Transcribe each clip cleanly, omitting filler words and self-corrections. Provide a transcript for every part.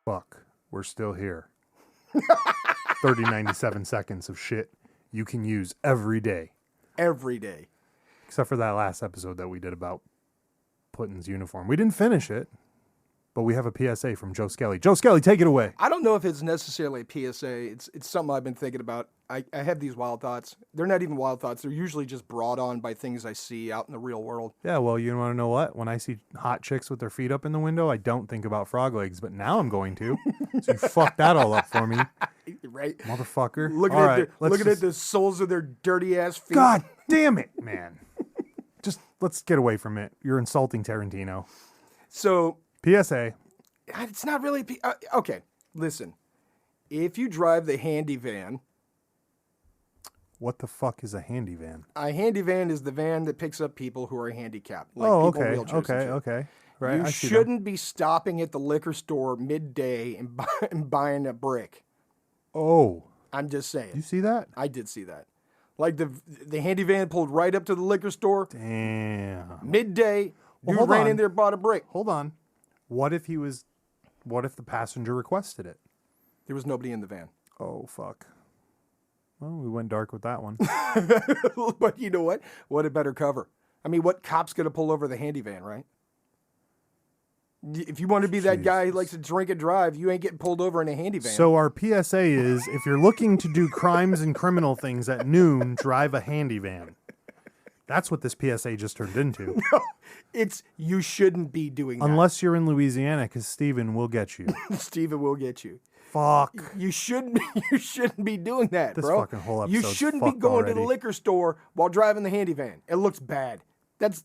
Fuck, we're still here. 97 seconds of shit you can use every day. Every day. Except for that last episode that we did about Putin's uniform. We didn't finish it, but we have a PSA from Joe Skelly. Joe Skelly, take it away. I don't know if it's necessarily a PSA. It's something I've been thinking about. I have these wild thoughts. They're not even wild thoughts. They're usually just brought on by things I see out in the real world. Yeah, well, you want to know what? When I see hot chicks with their feet up in the window, I don't think about frog legs, but now I'm going to. So you fucked that all up for me. Right? Motherfucker. Looking at the soles of their dirty ass feet. God damn it, man. Just let's get away from it. You're insulting Tarantino. So PSA. It's not really okay. Listen, if you drive the handy van. What the fuck is a handy van? A handy van is the van that picks up people who are handicapped. Like okay, people in wheelchairs okay. Right. You shouldn't be stopping at the liquor store midday and buying a brick. Oh. I'm just saying. You see that? I did see that. Like the handy van pulled right up to the liquor store. Damn. Midday, dude ran in there and bought a brick. Hold on. What if the passenger requested it? There was nobody in the van. Oh, fuck. Well, we went dark with that one. But you know what? What a better cover. I mean, what cop's going to pull over the handy van, right? If you want to be that guy who likes to drink and drive, you ain't getting pulled over in a handy van. So our PSA is, if you're looking to do crimes and criminal things at noon, drive a handy van. That's what this PSA just turned into. No, you shouldn't be doing that. Unless you're in Louisiana, because Steven will get you. Steven will get you. Fuck. You shouldn't be doing that, this bro. Fucking whole you shouldn't be going to the liquor store while driving the handy van. It looks bad. That's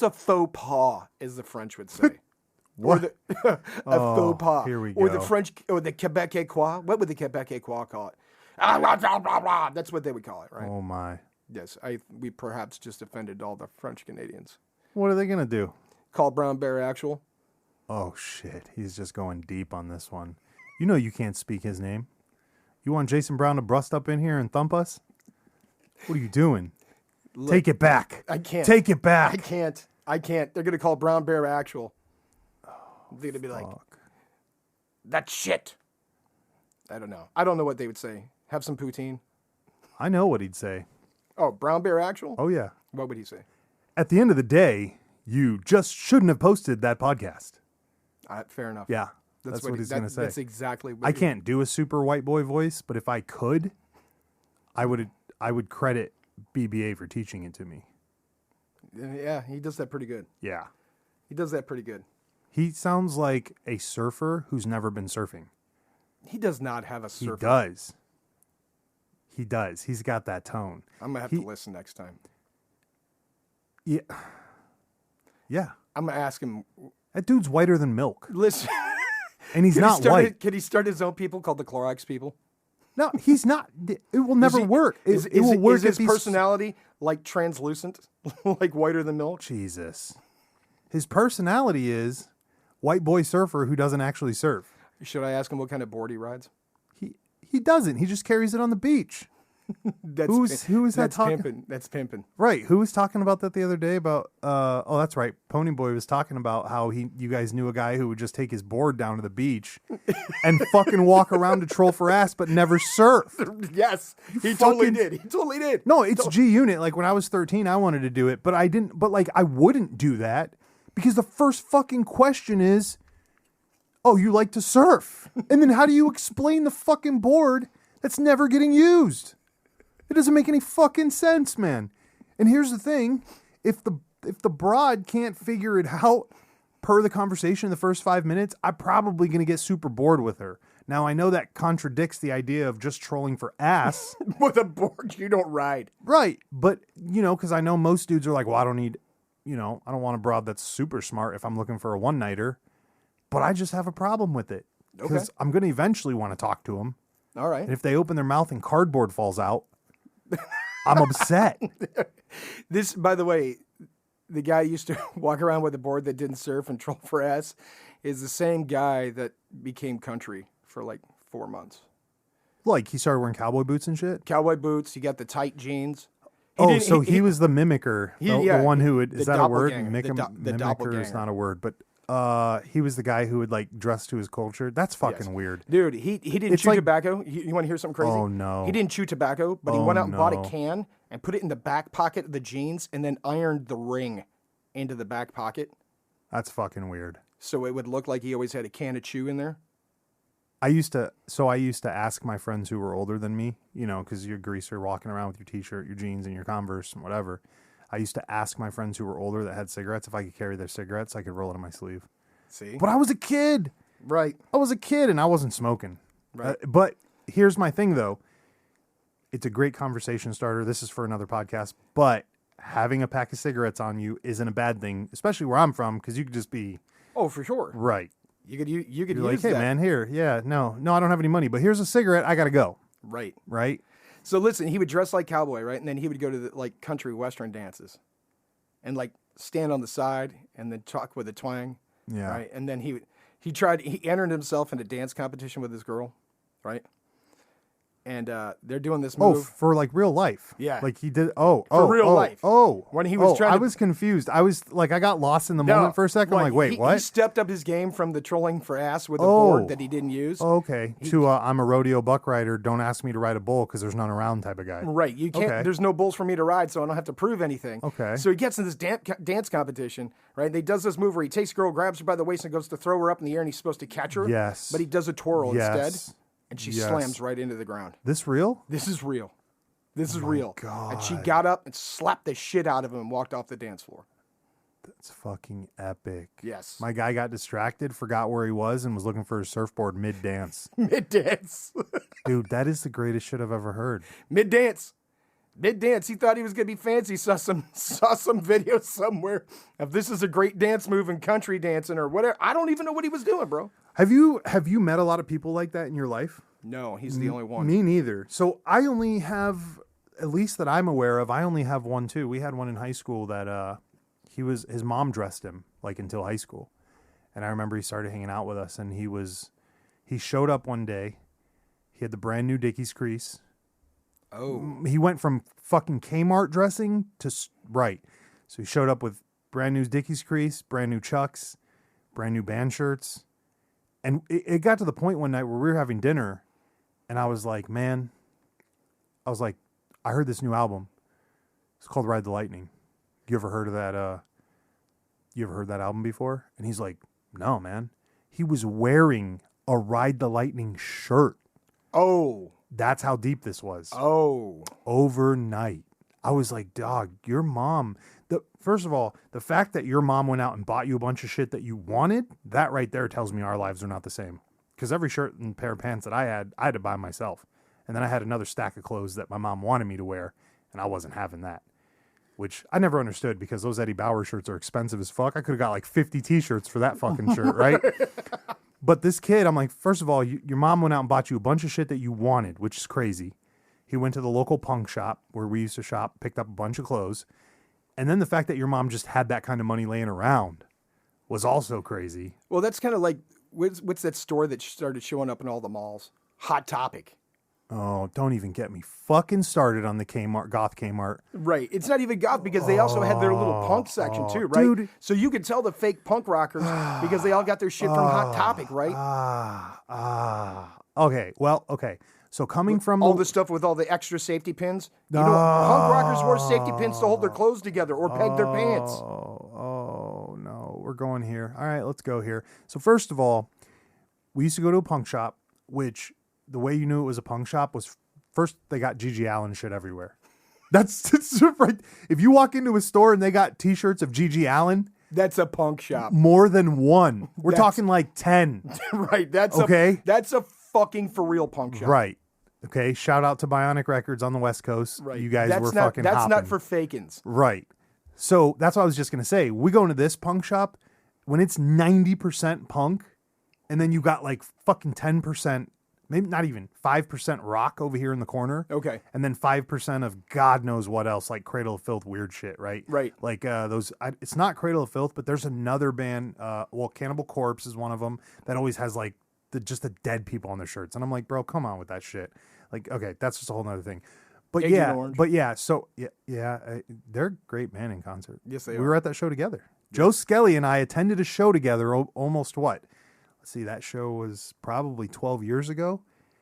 a faux pas, as the French would say. What? A faux pas. Here we go. Or the French, or the Quebecois. What would the Quebecois call it? That's what they would call it, right? Oh my. Yes, we perhaps just offended all the French Canadians. What are they gonna do? Call Brown Bear actual? Oh shit, he's just going deep on this one. You know you can't speak his name. You want Jason Brown to bust up in here and thump us? What are you doing? Look, take it back. I can't. Take it back. I can't. They're gonna call Brown Bear actual. They're gonna be like, that's shit. I don't know. I don't know what they would say. Have some poutine. I know what he'd say. Oh, Brown Bear actual? Oh yeah. What would he say? At the end of the day, you just shouldn't have posted that podcast. Fair enough. Yeah. That's what he's going to say. That's exactly what I can't do a super white boy voice, but if I could, I would credit BBA for teaching it to me. Yeah, he does that pretty good. Yeah. He does that pretty good. He sounds like a surfer who's never been surfing. He does not have a surfer. He does. He does. He's got that tone. I'm going to have to listen next time. Yeah. Yeah. I'm going to ask him. That dude's whiter than milk. Listen. And he's not white. Can he start his own people called the Clorox people? No, he's not. It will never work. It will work. Is his personality like translucent, like whiter than milk? Jesus. His personality is white boy surfer who doesn't actually surf. Should I ask him what kind of board he rides? He doesn't. He just carries it on the beach. Who is that talking? Pimping. That's pimping. Right. Who was talking about that the other day about, that's right. Ponyboy was talking about how you guys knew a guy who would just take his board down to the beach and fucking walk around to troll for ass, but never surf. Yes. He totally did. He totally did. No, it's G Unit. Like when I was 13, I wanted to do it, but I didn't, but like I wouldn't do that because the first fucking question is, oh, you like to surf. And then how do you explain the fucking board that's never getting used? It doesn't make any fucking sense, man. And here's the thing. If the broad can't figure it out per the conversation in the first 5 minutes, I'm probably going to get super bored with her. Now, I know that contradicts the idea of just trolling for ass. With a board you don't ride. Right. But, because I know most dudes are like, well, I don't need, I don't want a broad that's super smart if I'm looking for a one-nighter. But I just have a problem with it. Because I'm going to eventually want to talk to them. All right. And if they open their mouth and cardboard falls out, I'm upset. This, by the way, the guy used to walk around with a board that didn't surf and troll for ass is the same guy that became country for like 4 months. Like he started wearing cowboy boots and shit? Cowboy boots. He got the tight jeans. He was the mimicker. The one who would, is that a word? Mimicker is not a word, but He was the guy who would like dress to his culture. That's fucking Yes. weird. Dude, he didn't It's chew like- tobacco. You want to hear something crazy? Oh, no. He didn't chew tobacco, but he Oh, went out and bought no. a can and put it in the back pocket of the jeans and then ironed the ring into the back pocket That's fucking weird. so it would look like he always had a can of chew in there. I used to ask my friends who were older than me, you know, because you're a greaser walking around with your t-shirt, your jeans, and your Converse and whatever. I used to ask my friends who were older that had cigarettes if I could carry their cigarettes. So I could roll it in my sleeve. See? But I was a kid. Right. I was a kid and I wasn't smoking. Right. But here's my thing, though. It's a great conversation starter. This is for another podcast. But having a pack of cigarettes on you isn't a bad thing, especially where I'm from, because you could just be Oh, for sure. right. You could You're use like, hey, that. man, here. Yeah, no, I don't have any money, but here's a cigarette. I got to go. Right. Right? So listen, he would dress like cowboy, right? And then he would go to the, like country western dances and like stand on the side and then talk with a twang. Yeah. Right. And then he entered himself in a dance competition with this girl, right? And they're doing this Oh, move. for like real life. Yeah. Like he did. For real life. Oh. When he was trying I to- was confused. I was like, I got lost in the No, moment for a second. I'm like, wait, he, what? He stepped up his game from the trolling for ass with a Oh. board that he didn't use. Oh, okay. To I'm a rodeo buck rider. Don't ask me to ride a bull because there's none around type of guy. Right. You can't. Okay. There's no bulls for me to ride, so I don't have to prove anything. Okay. So he gets in this dance competition, right? And he does this move where he takes a girl, grabs her by the waist, and goes to throw her up in the air, and he's supposed to catch her. Yes. But he does a twirl Yes. instead, and she Yes. slams right into the ground. This real? This is real. This is real. And she God. got up and slapped the shit out of him and walked off the dance floor. That's fucking epic. Yes. My guy got distracted, forgot where he was, and was looking for his surfboard mid dance. Mid dance. Dude, that is the greatest shit I've ever heard. Mid dance. Mid dance. He thought he was gonna be fancy. Saw some video somewhere of this is a great dance move in country dancing or whatever. I don't even know what he was doing, bro. Have you met a lot of people like that in your life? No, he's the only one. Me neither. So I only have, at least that I'm aware of, I only have one too. We had one in high school that his mom dressed him like until high school. And I remember he started hanging out with us and he showed up one day. He had the brand new Dickies crease. Oh. He went from fucking Kmart dressing to right. So he showed up with brand new Dickies crease, brand new Chucks, brand new band shirts. And it got to the point one night where we were having dinner and I was like, man, I heard this new album. It's called Ride the Lightning. You ever heard of that? You ever heard that album before? And he's like, no, man. He was wearing a Ride the Lightning shirt. Oh. That's how deep this was. Oh. Overnight. I was like, dog, your mom. First of all, the fact that your mom went out and bought you a bunch of shit that you wanted, that right there tells me our lives are not the same. Because every shirt and pair of pants that I had to buy myself. And then I had another stack of clothes that my mom wanted me to wear, and I wasn't having that. Which I never understood because those Eddie Bauer shirts are expensive as fuck. I could have got like 50 t-shirts for that fucking shirt, right? But this kid, I'm like, first of all, your mom went out and bought you a bunch of shit that you wanted, which is crazy. He went to the local punk shop where we used to shop, picked up a bunch of clothes. And then the fact that your mom just had that kind of money laying around was also crazy. Well, that's kind of like what's that store that started showing up in all the malls? Hot Topic. Oh, don't even get me fucking started on the Kmart, Goth K Mart. Right. It's not even goth because they also had their little punk section too, right? Dude. So you could tell the fake punk rockers because they all got their shit from Hot Topic, right? Okay, well, okay. So coming from All the stuff with all the extra safety pins. You know, punk rockers wore safety pins to hold their clothes together or peg their pants. Oh, no. We're going here. All right, let's go here. So first of all, we used to go to a punk shop, which the way you knew it was a punk shop was first they got Gigi Allen shit everywhere. That's right. If you walk into a store and they got t-shirts of Gigi Allen, That's a punk shop. more than one. We're talking like 10. Right. That's Okay. That's a fucking for real punk shop. Right. Okay. Shout out to Bionic Records on the West Coast. Right. You guys that's were not, fucking That's hopping. not for fakins. Right. So that's what I was just going to say. We go into this punk shop when it's 90% punk and then you got like fucking 10%, maybe not even 5% rock over here in the corner. Okay. And then 5% of God knows what else, like Cradle of Filth weird shit, right? Right. Like it's not Cradle of Filth, but there's another band, Cannibal Corpse is one of them that always has like just the dead people on their shirts. And I'm like, bro, come on with that shit. Like, okay, that's just a whole nother thing. But Agent yeah, Orange. so they're a great band in concert. Yes, they We are. were at that show together. Joe Skelly and I attended a show together almost what? Let's see, that show was probably 12 years ago.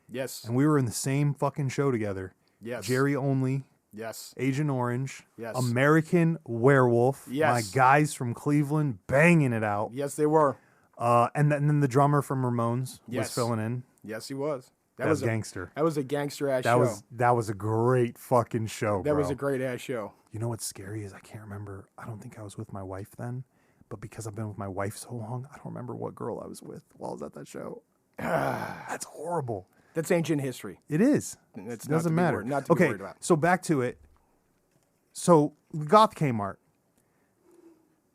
Yes. And we were in the same fucking show together. Yes. Jerry Only. Yes. Agent Orange. Yes. American Werewolf. Yes. My guys from Cleveland banging it out. Yes, they were. And then the drummer from Ramones was Yes. filling in. Yes, he was. That was gangster. That was a gangster ass show. That was a great fucking show, That bro. was a great ass show. You know what's scary is I can't remember. I don't think I was with my wife then, but because I've been with my wife so long, I don't remember what girl I was with while I was at that show. That's horrible. That's ancient history. It is. It's It doesn't matter. Not to be Okay, worried about. so back to it. So Goth K Mart.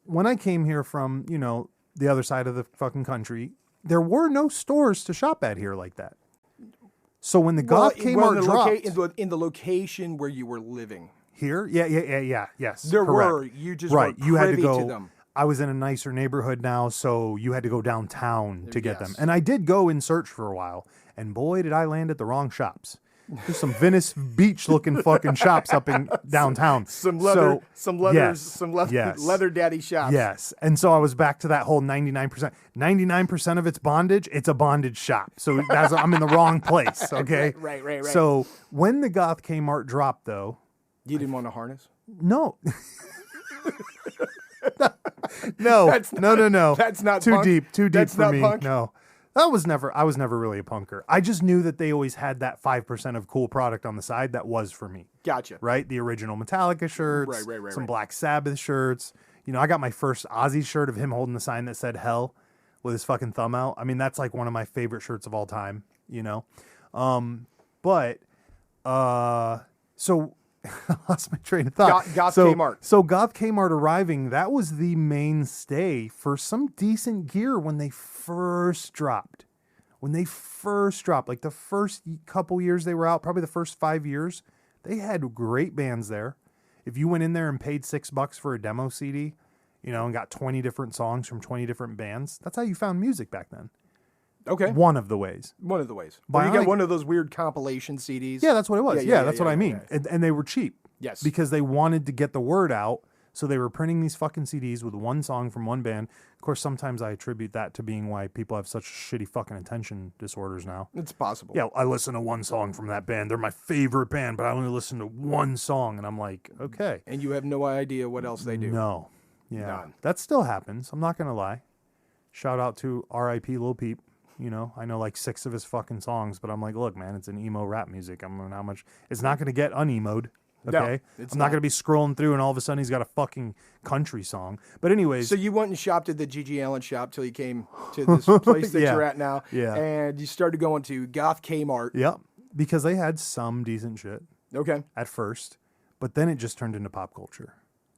When I came here from, the other side of the fucking country, there were no stores to shop at here like that. So when the Goth K Mart dropped in the location where you were living, here, yes, there correct. were. You just right. weren't You had to privy go. to them. I was in a nicer neighborhood now, so you had to go downtown to get them. Yes. And I did go in search for a while, and boy, did I land at the wrong shops. There's some Venice Beach looking fucking shops up in downtown. Some leather Yes. leather daddy shops. Yes. And so I was back to that whole 99%. 99% of it's bondage, it's a bondage shop. So I'm in the wrong place, okay? Right. So when the Goth K Mart dropped, though, You didn't want a harness? no. No. No. That's not too punk. deep for not me. punk. No. I was never really a punker. I just knew that they always had that 5% of cool product on the side that was for me. Gotcha. Right? The original Metallica shirts, Right. some Black Sabbath shirts. I got my first Ozzy shirt of him holding the sign that said hell with his fucking thumb out. I mean, that's like one of my favorite shirts of all time, so I lost my train of thought. Goth K Mart. So Goth K Mart arriving, that was the mainstay for some decent gear when they first dropped. Like the first couple years they were out, probably the first 5 years, they had great bands there. If you went in there and paid $6 for a demo CD, and got 20 different songs from 20 different bands, that's how you found music back then. Okay. One of the ways. One of the ways. Bionic- Or you got one of those weird compilation CDs. Yeah, that's what it was. Yeah, That's what I mean. yeah. And they were cheap. Yes. Because they wanted to get the word out. So they were printing these fucking CDs with one song from one band. Of course, sometimes I attribute that to being why people have such shitty fucking attention disorders now. It's possible. Yeah, I listen to one song from that band. They're my favorite band, but I only listen to one song. And I'm like, okay. And you have no idea what else they do. No. Yeah. None. That still happens. I'm not going to lie. Shout out to R.I.P. Lil Peep. I know like 6 of his fucking songs, but I'm like, look, man, it's an emo rap music. How much? It's not going to get unemoed. Okay, No, it's I'm not not. going to be scrolling through and all of a sudden he's got a fucking country song. But anyways, So you went and shopped at the G.G. Allen shop till you came to this place that Yeah. you're at now. Yeah. And you started going to Goth K Mart. yep, because they had some decent shit Okay. at first, but then it just turned into pop culture.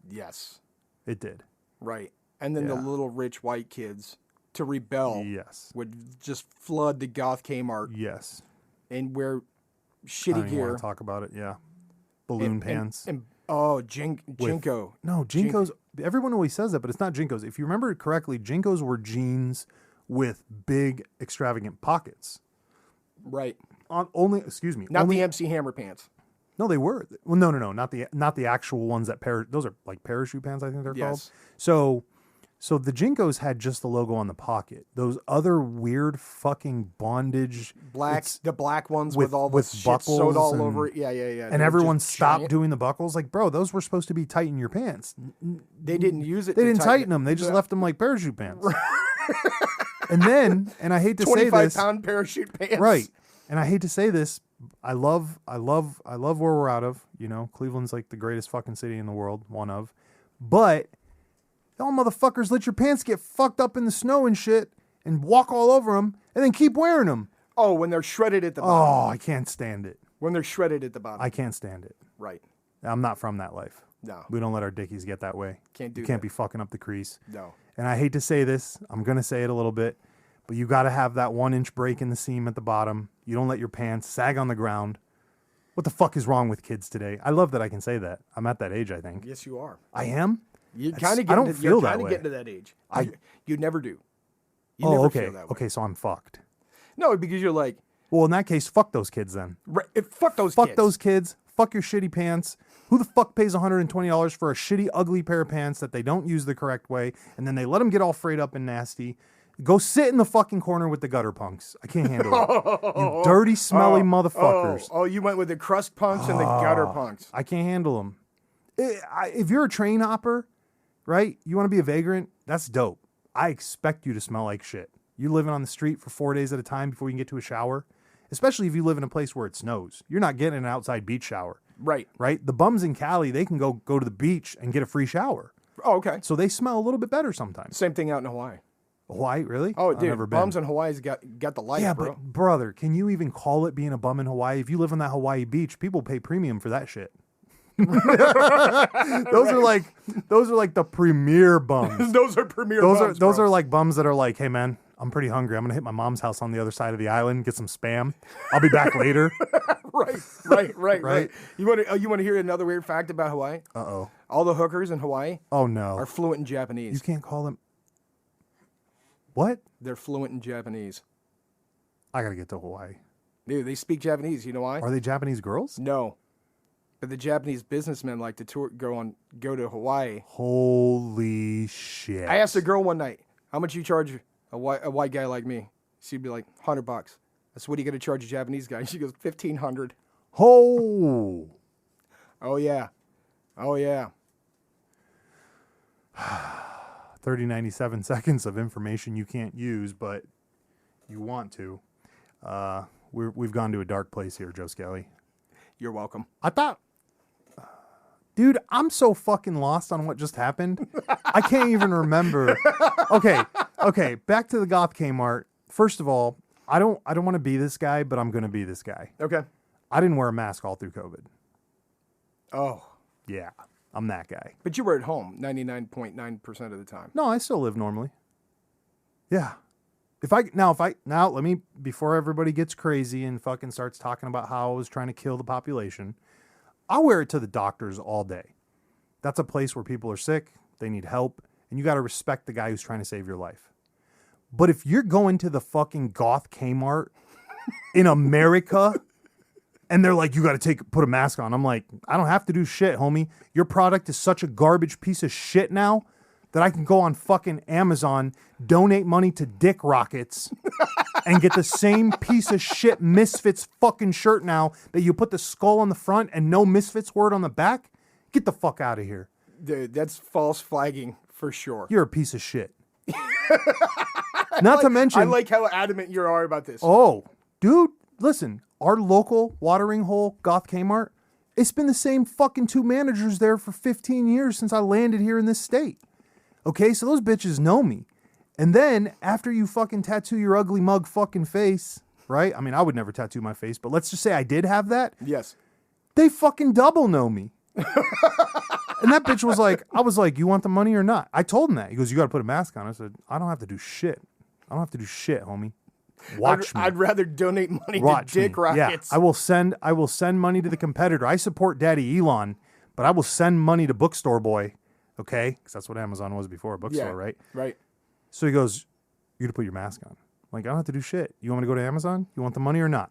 Yes. It did. Right. And then the Yeah. little rich white kids to rebel Yes. would just flood the Goth K Mart Yes. and wear I shitty don't even gear. want to talk about it. Yeah. Balloon pants. Jinko. No, Jinkos. Everyone always says that, but it's not Jinkos. If you remember correctly, Jinkos were jeans with big, extravagant pockets. Right. Not Only the MC Hammer pants. No, they were. Well, no, not the actual ones that those are like parachute pants, I think they're Yes. called. So the Jinkos had just the logo on the pocket. Those other weird fucking bondage The black ones with all the with shit buckles sewed all and- over it. Yeah. and They were everyone just stopped giant. doing the buckles. Like, bro, those were supposed to be tight in your pants. They didn't use it. They to didn't tighten them. They just left them like parachute pants. And I hate to say 25-pound parachute pants. right. And I hate to say this. I love where we're out of. Cleveland's like the greatest fucking city in the world, one of. But y'all motherfuckers let your pants get fucked up in the snow and shit and walk all over them and then keep wearing them. Oh, when they're shredded at the bottom. Oh, I can't stand it. When they're shredded at the bottom. I can't stand it. Right. I'm not from that life. No. We don't let our dickies get that way. Can't do You can't that. be fucking up the crease. No. And I hate to say this. I'm going to say it a little bit. But you got to have that 1-inch break in the seam at the bottom. You don't let your pants sag on the ground. What the fuck is wrong with kids today? I love that I can say that. I'm at that age, I think. Yes, you are. I am? You That's- kind of I get. don't You're feel that kind of way. getting to that age. You never do. You Oh, never okay. feel that way. Okay, so I'm fucked. No, because you're like, Well, in that case, fuck those kids then. fuck those Fuck kids. those kids. fuck your shitty pants. Who the fuck pays $120 for a shitty, ugly pair of pants that they don't use the correct way, and then they let them get all frayed up and nasty? Go sit in the fucking corner with the gutter punks. I can't handle it. You dirty, smelly motherfuckers. Oh, you went with the crust punks and the gutter punks. I can't handle them. If you're a train hopper, right, you want to be a vagrant, that's dope. I expect you to smell like shit. You're living on the street for 4 days at a time before you can get to a shower, especially if you live in a place where it snows. You're not getting an outside beach shower. Right. Right? The bums in Cali, they can go to the beach and get a free shower. Oh, okay. So they smell a little bit better sometimes. Same thing out in Hawaii. Hawaii, really? Oh, I've dude, never been. bums in Hawaii's got the life, Yeah, bro. but brother, can you even call it being a bum in Hawaii? If you live on that Hawaii beach, people pay premium for that shit. Those are like the premier bums. Those are premier bums, Those bro. are like bums that are like, hey man, I'm pretty hungry. I'm gonna hit my mom's house on the other side of the island, get some spam. I'll be back later. Right. You want to hear another weird fact about Hawaii? Uh-oh. All the hookers in Hawaii Oh no. are fluent in Japanese. You can't call them. What? They're fluent in Japanese. I gotta get to Hawaii. Dude, they speak Japanese. You know why? Are they Japanese girls? No. But the Japanese businessmen like to go to Hawaii. Holy shit. I asked a girl one night, how much you charge a white guy like me? She'd be like, $100. I said, what are you going to charge a Japanese guy? She goes, $1,500. Oh. Oh, yeah. 97 seconds of information you can't use, but you want to. We've gone to a dark place here, Joe Skelly. You're welcome. Dude, I'm so fucking lost on what just happened. I can't even remember. Okay, back to the Goth K Mart. First of all, I don't want to be this guy, but I'm going to be this guy. Okay. I didn't wear a mask all through COVID. Oh. Yeah, I'm that guy. But you were at home 99.9% of the time. No, I still live normally. Yeah. Let me, before everybody gets crazy and fucking starts talking about how I was trying to kill the population, I'll wear it to the doctors all day. That's a place where people are sick, they need help, and you got to respect the guy who's trying to save your life. But if you're going to the fucking Goth K Mart in America and they're like, you got to put a mask on, I'm like, I don't have to do shit, homie. Your product is such a garbage piece of shit now that I can go on fucking Amazon, donate money to Dick Rockets, and get the same piece of shit Misfits fucking shirt now that you put the skull on the front and no Misfits word on the back. Get the fuck out of here. Dude, that's false flagging for sure. You're a piece of shit. Not to mention... I like how adamant you are about this. Oh, dude, listen. Our local watering hole, Goth K Mart, it's been the same fucking two managers there for 15 years since I landed here in this state. Okay, so those bitches know me. And then, after you fucking tattoo your ugly mug fucking face, right? I mean, I would never tattoo my face, but let's just say I did have that. Yes. They fucking double know me. And that bitch was like, I was like, you want the money or not? I told him that. He goes, you got to put a mask on. I said, I don't have to do shit. I don't have to do shit, homie. Watch me. I'd rather donate money Watch to Dick me. Rockets. Yeah, I will send money to the competitor. I support Daddy Elon, but I will send money to Bookstore Boy. Okay? Because that's what Amazon was before, bookstore, right? Right. So he goes, you got to put your mask on. I'm like, I don't have to do shit. You want me to go to Amazon? You want the money or not?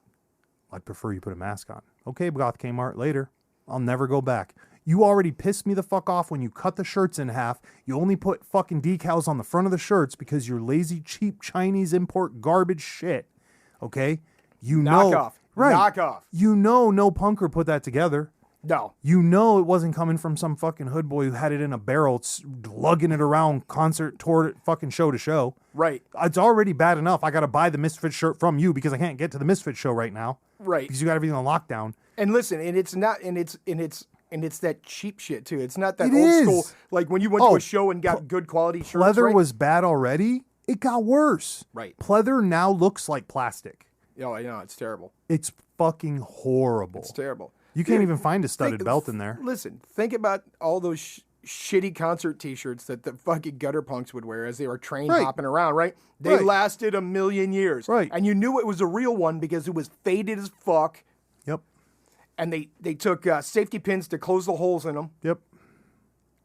I'd prefer you put a mask on. Okay, Goth K Mart, later. I'll never go back. You already pissed me the fuck off when you cut the shirts in half. You only put fucking decals on the front of the shirts because you're lazy, cheap Chinese import garbage shit. Okay? Knock off. Right. Knock off. You know no punker put that together. No. You know it wasn't coming from some fucking hood boy who had it in a barrel, lugging it around concert, tour, fucking show to show. Right. It's already bad enough. I got to buy the Misfits shirt from you because I can't get to the Misfits show right now. Right. Because you got everything on lockdown. And listen, and it's not, and it's that cheap shit too. It's not that It old is. school, like when you went to a show and got good quality shirts. Pleather right? was bad already. It got worse. Right. Pleather now looks like plastic. Oh, I know, it's terrible. It's fucking horrible. It's terrible. You can't even find a studded belt in there. Listen, think about all those shitty concert T-shirts that the fucking gutter punks would wear as they were train hopping around, right? They lasted a million years. Right. And you knew it was a real one because it was faded as fuck. Yep. And they took safety pins to close the holes in them. Yep.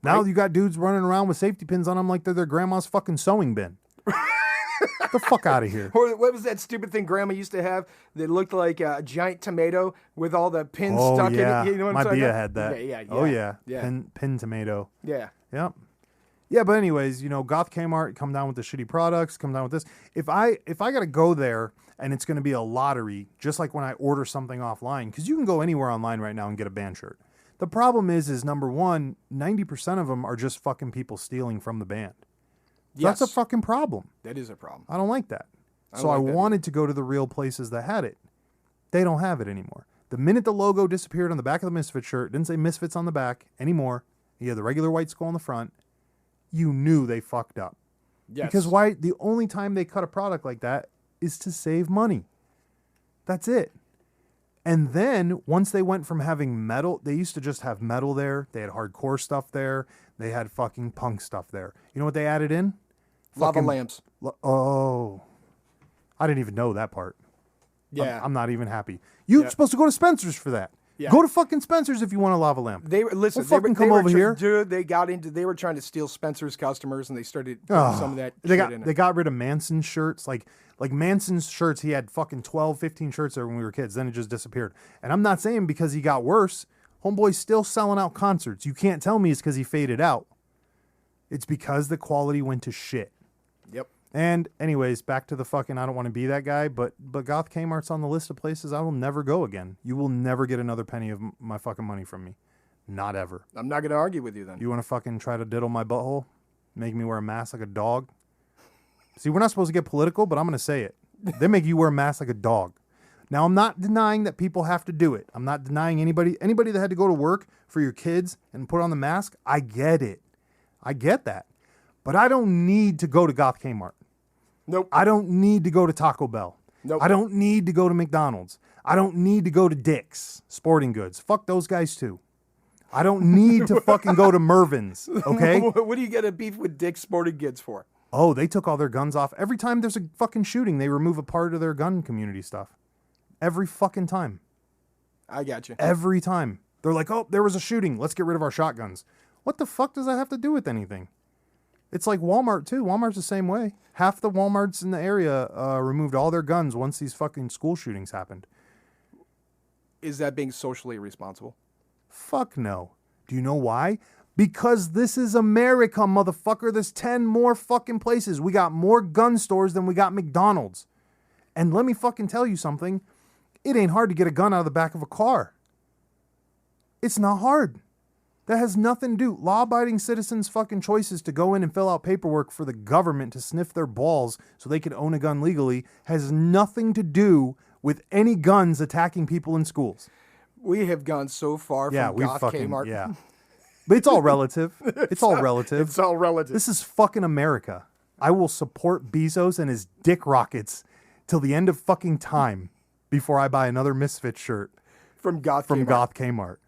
Now you got dudes running around with safety pins on them like they're their grandma's fucking sewing bin. Get the fuck out of here. Or what was that stupid thing Grandma used to have that looked like a giant tomato with all the pins stuck in it? You know what my I'm talking Bia about? had that. Yeah. Oh yeah. Yeah. Pin tomato. Yeah. Yep. Yeah, but anyways, Goth K Mart, come down with the shitty products, come down with this. If I gotta go there and it's gonna be a lottery, just like when I order something offline, because you can go anywhere online right now and get a band shirt. The problem is number one, 90% of them are just fucking people stealing from the band. Yes. That's a fucking problem. That is a problem. I don't like that. I So like I that wanted to go to the real places that had it. They don't have it anymore. The minute the logo disappeared on the back of the Misfits shirt, it didn't say Misfits on the back anymore. You had the regular white skull on the front. You knew they fucked up. Yes. Because why? The only time they cut a product like that is to save money. That's it. And then once they went from having metal, they used to just have metal there. They had hardcore stuff there. They had fucking punk stuff there. You know what they added in? Lava lamps. Oh, I didn't even know that part. Yeah. I'm not even happy. You're supposed to go to Spencer's for that. Yeah. Go to fucking Spencer's if you want a lava lamp. They listen. Well, fucking come over here. Dude, they were trying to steal Spencer's customers, and they started putting some of that. They shit in it. got rid of Manson's shirts. Like Manson's shirts, he had fucking 12, 15 shirts there when we were kids. Then it just disappeared. And I'm not saying because he got worse. Homeboy's still selling out concerts. You can't tell me it's because he faded out. It's because the quality went to shit. Yep. And anyways, back to the fucking I don't want to be that guy, but Goth K Mart's on the list of places I will never go again. You will never get another penny of my fucking money from me. Not ever. I'm not going to argue with you then. You want to fucking try to diddle my butthole? Make me wear a mask like a dog? See, we're not supposed to get political, but I'm going to say it. They make you wear a mask like a dog. Now, I'm not denying that people have to do it. I'm not denying anybody that had to go to work for your kids and put on the mask. I get it. I get that. But I don't need to go to Goth K Mart. Nope. I don't need to go to Taco Bell. Nope. I don't need to go to McDonald's. I don't need to go to Dick's Sporting Goods. Fuck those guys too. I don't need to fucking go to Mervin's, okay? What do you get a beef with Dick's Sporting Goods for? Oh, they took all their guns off. Every time there's a fucking shooting, they remove a part of their gun community stuff. Every fucking time. I got you. Every time. They're like, oh, there was a shooting. Let's get rid of our shotguns. What the fuck does that have to do with anything? It's like Walmart, too. Walmart's the same way. Half the Walmarts in the area removed all their guns once these fucking school shootings happened. Is that being socially responsible? Fuck no. Do you know why? Because this is America, motherfucker. There's 10 more fucking places. We got more gun stores than we got McDonald's. And let me fucking tell you something. It ain't hard to get a gun out of the back of a car. It's not hard. That has nothing to do. Law-abiding citizens' fucking choices to go in and fill out paperwork for the government to sniff their balls so they can own a gun legally has nothing to do with any guns attacking people in schools. We have gone so far from Goth K Mart. Yeah. But it's all relative. It's all relative. It's all relative. This is fucking America. I will support Bezos and his dick rockets till the end of fucking time before I buy another Misfit shirt from Goth K Mart.